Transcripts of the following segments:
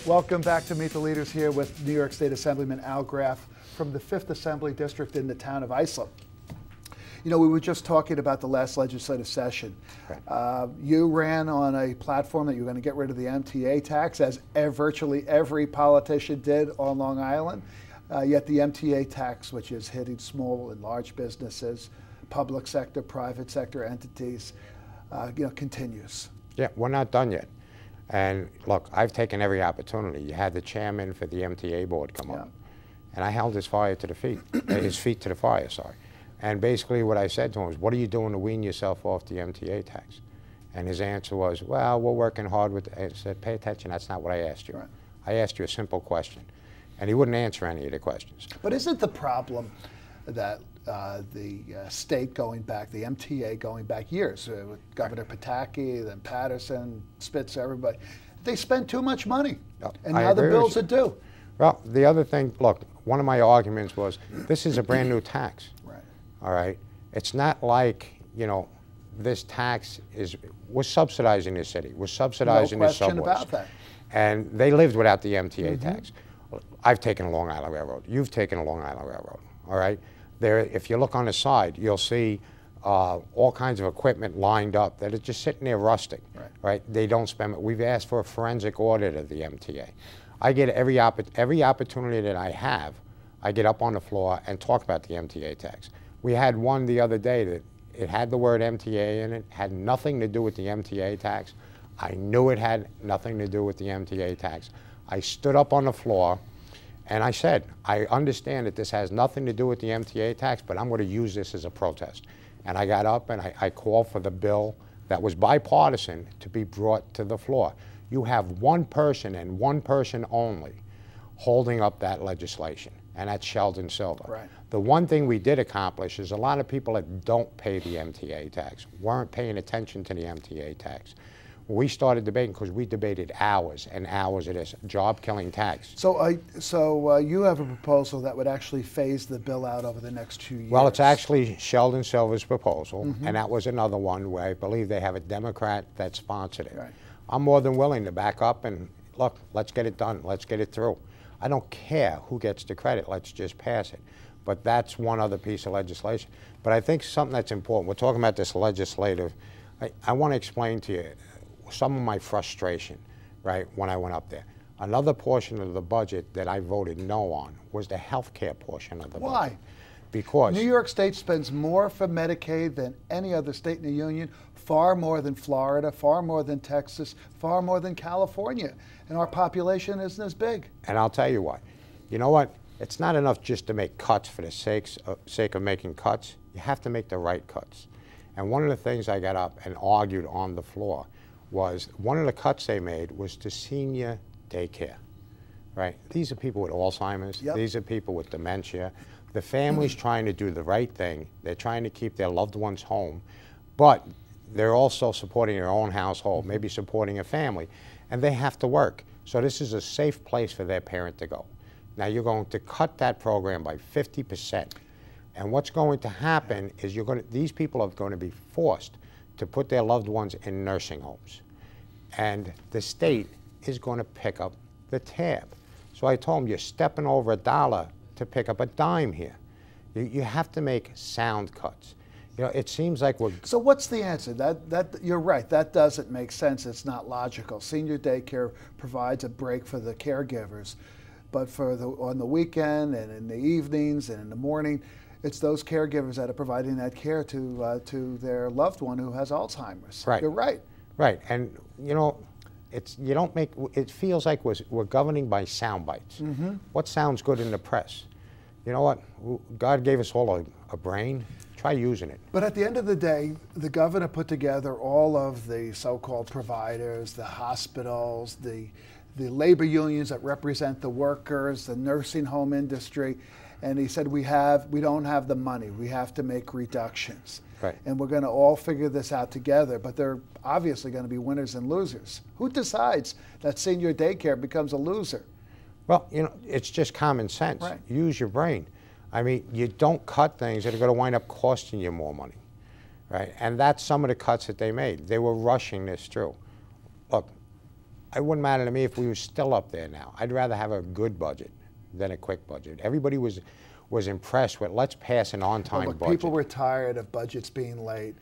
Welcome back to Meet the Leaders here with New York State Assemblyman Al Graf from the 5th Assembly District in the town of Islip. You know, we were just talking about the last legislative session. Right. You ran on a platform that you were going to get rid of the MTA tax, as virtually every politician did on Long Island. Yet the MTA tax, which is hitting small and large businesses, public sector, private sector entities, continues. Yeah, we're not done yet. And look, I've taken every opportunity. You had the chairman for the MTA board come up, and I held his feet to the fire, sorry. And basically what I said to him was, what are you doing to wean yourself off the MTA tax? And his answer was, well, we're working hard with it. I said, pay attention, that's not what I asked you. Right. I asked you a simple question. And he wouldn't answer any of the questions. But isn't the problem that the state going back, the MTA going back years, with Governor Pataki, then Patterson, Spitzer, everybody, they spend too much money. And now the bills are due. Well, the other thing, look, one of my arguments was, this is a brand new tax. Right. All right? It's not like, this tax we're subsidizing the city. We're subsidizing the subways. No question about that. And they lived without the MTA tax. I've taken a Long Island Railroad. You've taken a Long Island Railroad, all right? There, if you look on the side, you'll see all kinds of equipment lined up that are just sitting there rusting, right? They don't spend it. We've asked for a forensic audit of the MTA. I get every opportunity that I have, I get up on the floor and talk about the MTA tax. We had one the other day that it had the word MTA in it, had nothing to do with the MTA tax. I knew it had nothing to do with the MTA tax. I stood up on the floor and I said, I understand that this has nothing to do with the MTA tax, but I'm going to use this as a protest. And I got up and I called for the bill that was bipartisan to be brought to the floor. You have one person and one person only holding up that legislation, and that's Sheldon Silver. Right. The one thing we did accomplish is a lot of people that don't pay the MTA tax weren't paying attention to the MTA tax. We started debating, because we debated hours and hours of this job-killing tax. So you have a proposal that would actually phase the bill out over the next 2 years. Well, it's actually Sheldon Silver's proposal, and that was another one where I believe they have a Democrat that sponsored it. Right. I'm more than willing to back up and, look, let's get it done. Let's get it through. I don't care who gets the credit. Let's just pass it. But that's one other piece of legislation. But I think something that's important, we're talking about this legislative, I want to explain to you some of my frustration, right, when I went up there. Another portion of the budget that I voted no on was the health care portion of the budget. Why? Because New York State spends more for Medicaid than any other state in the union, far more than Florida, far more than Texas, far more than California, and our population isn't as big. And I'll tell you what, you know what? It's not enough just to make cuts for the sake of making cuts. You have to make the right cuts. And one of the things I got up and argued on the floor was one of the cuts they made was to senior daycare, right? These are people with Alzheimer's. Yep. These are people with dementia. The family's trying to do the right thing. They're trying to keep their loved ones home, but they're also supporting their own household, maybe supporting a family, and they have to work. So this is a safe place for their parent to go. Now you're going to cut that program by 50%. And what's going to happen is these people are going to be forced to put their loved ones in nursing homes. And the state is going to pick up the tab. So I told them, you're stepping over $1 to pick up a dime here. You have to make sound cuts. It seems like we're... So what's the answer? You're right, that doesn't make sense. It's not logical. Senior daycare provides a break for the caregivers, but on the weekend and in the evenings and in the morning, it's those caregivers that are providing that care to their loved one who has Alzheimer's. Right. You're right. Right, and it feels like we're governing by sound bites. What sounds good in the press? You know what? God gave us all a brain. Try using it. But at the end of the day, the governor put together all of the so-called providers, the hospitals, the labor unions that represent the workers, the nursing home industry, and he said we don't have the money. We have to make reductions. Right. And we're going to all figure this out together, but they're obviously going to be winners and losers. Who decides that senior daycare becomes a loser? Well, it's just common sense. Right. Use your brain. I mean, you don't cut things that are going to wind up costing you more money, right? And that's some of the cuts that they made. They were rushing this through. Look, it wouldn't matter to me if we were still up there now. I'd rather have a good budget than a quick budget. Everybody was impressed with, let's pass an on-time budget. People were tired of budgets being late,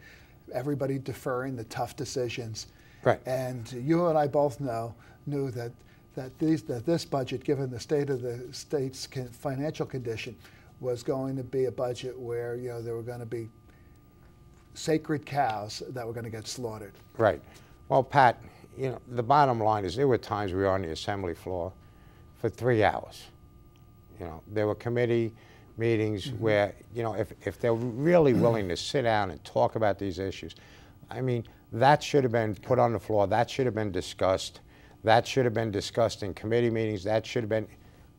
everybody deferring the tough decisions. Right. And you and I both knew that this budget, given the state of the state's financial condition, was going to be a budget where there were going to be sacred cows that were going to get slaughtered. Right. Well, Pat, the bottom line is there were times we were on the assembly floor for 3 hours. There were committee meetings where, if they're really willing to sit down and talk about these issues, I mean, that should have been put on the floor. That should have been discussed. That should have been discussed in committee meetings. That should have been,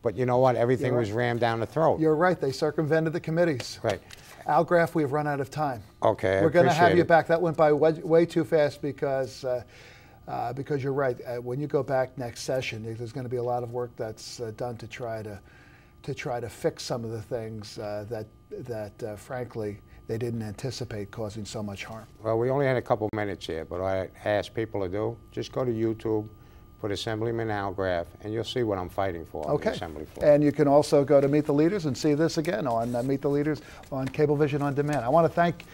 but you know what? Everything was rammed down the throat. You're right. They circumvented the committees. Right. Al Graf, we've run out of time. Okay, we're going to have you back. That went by way too fast because you're right. When you go back next session, there's going to be a lot of work that's done to try to fix some of the things that frankly they didn't anticipate causing so much harm. Well, we only had a couple minutes here, but I ask people to do, just go to YouTube, put Assemblyman Al Graf, and you'll see what I'm fighting for on the assembly floor. And you can also go to Meet the Leaders and see this again on Meet the Leaders on Cablevision On Demand. I want to thank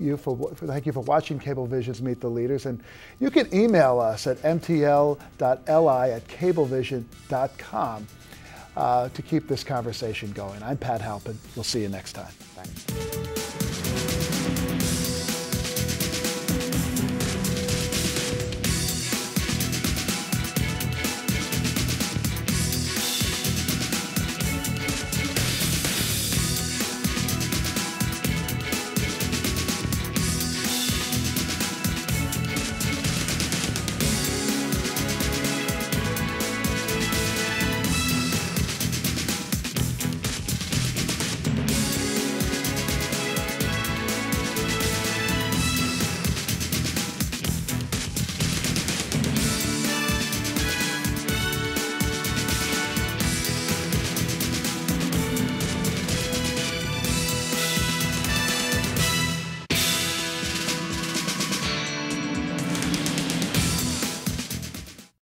you for watching Cablevision's Meet the Leaders, and you can email us at mtl.li@cablevision.com to keep this conversation going. I'm Pat Halpin. We'll see you next time. Thanks.